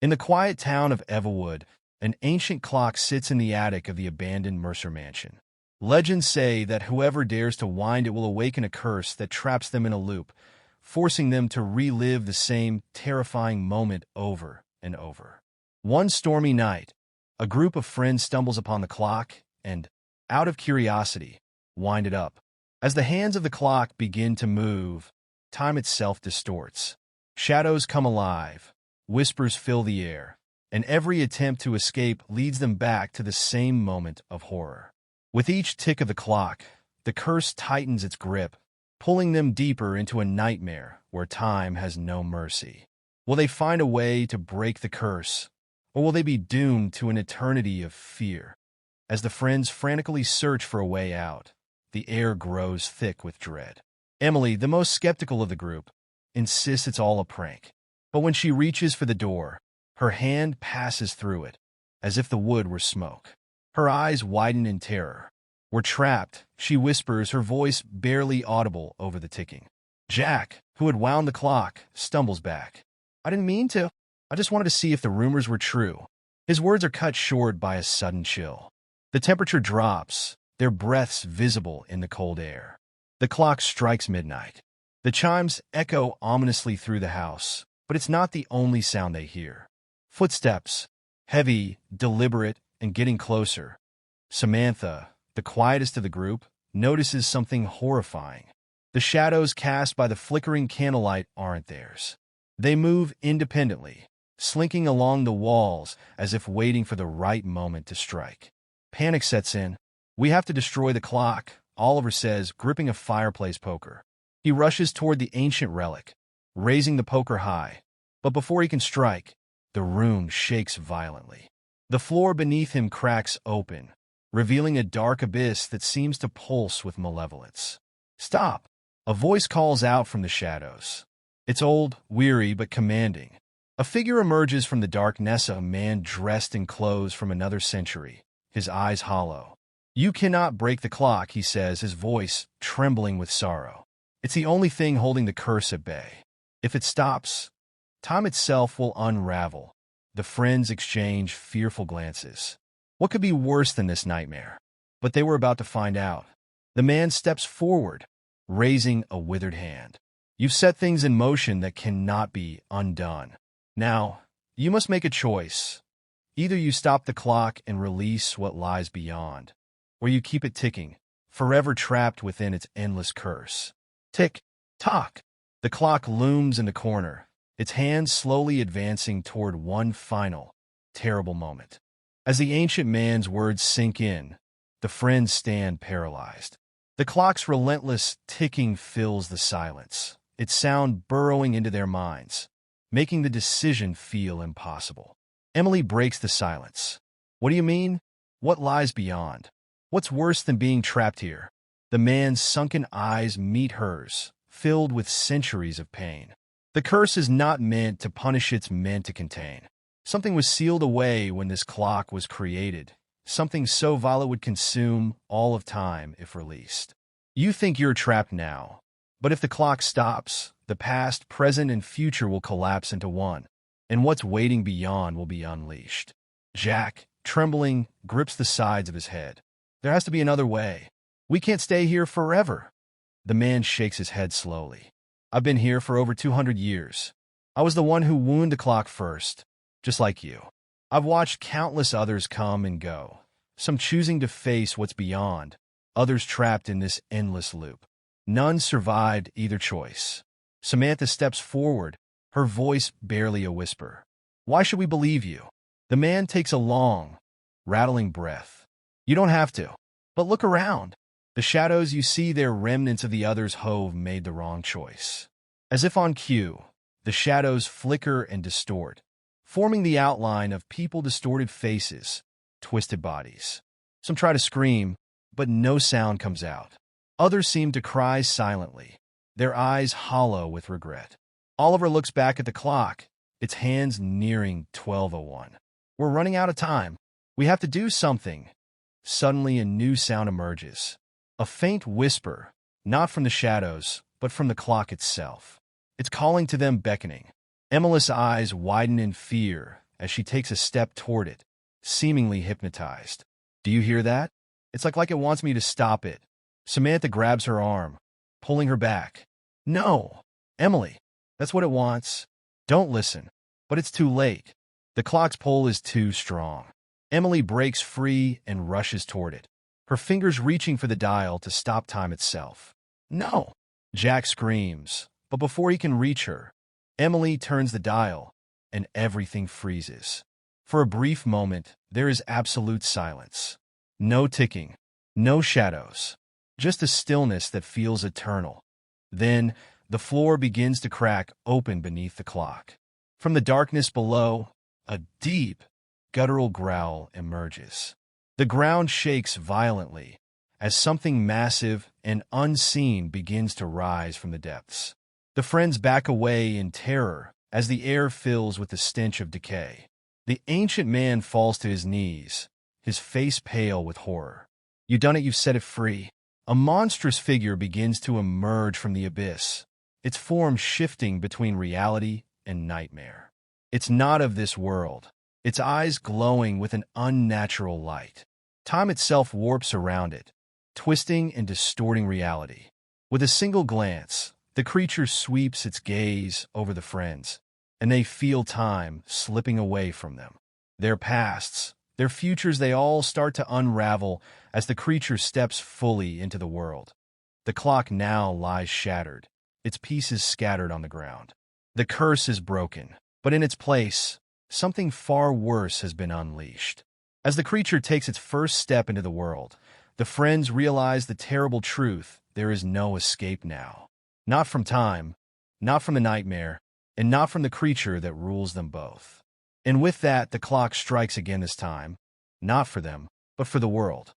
In the quiet town of Everwood, an ancient clock sits in the attic of the abandoned Mercer mansion. Legends say that whoever dares to wind it will awaken a curse that traps them in a loop, forcing them to relive the same terrifying moment over and over. One stormy night, a group of friends stumbles upon the clock and, out of curiosity, wind it up. As the hands of the clock begin to move, time itself distorts. Shadows come alive, whispers fill the air, and every attempt to escape leads them back to the same moment of horror. With each tick of the clock, the curse tightens its grip, pulling them deeper into a nightmare where time has no mercy. Will they find a way to break the curse, or will they be doomed to an eternity of fear? As the friends frantically search for a way out, the air grows thick with dread. Emily, the most skeptical of the group, insists it's all a prank. But when she reaches for the door, her hand passes through it, as if the wood were smoke. Her eyes widen in terror. "We're trapped," she whispers, her voice barely audible over the ticking. Jack, who had wound the clock, stumbles back. "I didn't mean to. I just wanted to see if the rumors were true." His words are cut short by a sudden chill. The temperature drops, their breaths visible in the cold air. The clock strikes midnight. The chimes echo ominously through the house, but it's not the only sound they hear. Footsteps, heavy, deliberate, and getting closer. Samantha, the quietest of the group, notices something horrifying. The shadows cast by the flickering candlelight aren't theirs. They move independently, slinking along the walls as if waiting for the right moment to strike. Panic sets in. "We have to destroy the clock," Oliver says, gripping a fireplace poker. He rushes toward the ancient relic, raising the poker high. But before he can strike, the room shakes violently. The floor beneath him cracks open, revealing a dark abyss that seems to pulse with malevolence. "Stop!" A voice calls out from the shadows. It's old, weary, but commanding. A figure emerges from the darkness, a man dressed in clothes from another century, his eyes hollow. "You cannot break the clock," he says, his voice trembling with sorrow. "It's the only thing holding the curse at bay. If it stops, time itself will unravel." The friends exchange fearful glances. What could be worse than this nightmare? But they were about to find out. The man steps forward, raising a withered hand. "You've set things in motion that cannot be undone. Now, you must make a choice. Either you stop the clock and release what lies beyond, or you keep it ticking, forever trapped within its endless curse." Tick, tock. The clock looms in the corner, its hands slowly advancing toward one final, terrible moment. As the ancient man's words sink in, the friends stand paralyzed. The clock's relentless ticking fills the silence, its sound burrowing into their minds, making the decision feel impossible. Emily breaks the silence. "What do you mean? What lies beyond? What's worse than being trapped here?" The man's sunken eyes meet hers, filled with centuries of pain. "The curse is not meant to punish, it's meant to contain. Something was sealed away when this clock was created, something so vile it would consume all of time if released. You think you're trapped now, but if the clock stops, the past, present, and future will collapse into one, and what's waiting beyond will be unleashed." Jack, trembling, grips the sides of his head. "There has to be another way. We can't stay here forever." The man shakes his head slowly. "I've been here for over 200 years. I was the one who wounded the clock first, just like you. I've watched countless others come and go, some choosing to face what's beyond, others trapped in this endless loop. None survived either choice." Samantha steps forward, her voice barely a whisper. "Why should we believe you?" The man takes a long, rattling breath. "You don't have to. But look around. The shadows you see, they're remnants of the others who've made the wrong choice." As if on cue, the shadows flicker and distort, forming the outline of distorted faces, twisted bodies. Some try to scream, but no sound comes out. Others seem to cry silently, their eyes hollow with regret. Oliver looks back at the clock, its hands nearing 12:01. "We're running out of time. We have to do something." Suddenly, a new sound emerges. A faint whisper, not from the shadows, but from the clock itself. It's calling to them, beckoning. Emily's eyes widen in fear as she takes a step toward it, seemingly hypnotized. Do you hear that? It's like it wants me to stop it. Samantha grabs her arm, pulling her back. No, Emily, that's what it wants. Don't listen. But it's too late. The clock's pull is too strong. Emily breaks free and rushes toward it, her fingers reaching for the dial to stop time itself. No! Jack screams, but before he can reach her, Emily turns the dial, and everything freezes. For a brief moment, there is absolute silence. No ticking, no shadows, just a stillness that feels eternal. Then, the floor begins to crack open beneath the clock. From the darkness below, a deep, guttural growl emerges. The ground shakes violently as something massive and unseen begins to rise from the depths. The friends back away in terror as the air fills with the stench of decay. The ancient man falls to his knees, his face pale with horror. "You done it, you've set it free." A monstrous figure begins to emerge from the abyss, its form shifting between reality and nightmare. It's not of this world, its eyes glowing with an unnatural light. Time itself warps around it, twisting and distorting reality. With a single glance, the creature sweeps its gaze over the friends, and they feel time slipping away from them. Their pasts, their futures, they all start to unravel as the creature steps fully into the world. The clock now lies shattered, its pieces scattered on the ground. The curse is broken, but in its place, something far worse has been unleashed. As the creature takes its first step into the world, the friends realize the terrible truth: there is no escape now. Not from time, not from the nightmare, and not from the creature that rules them both. And with that, the clock strikes again, this time, not for them, but for the world.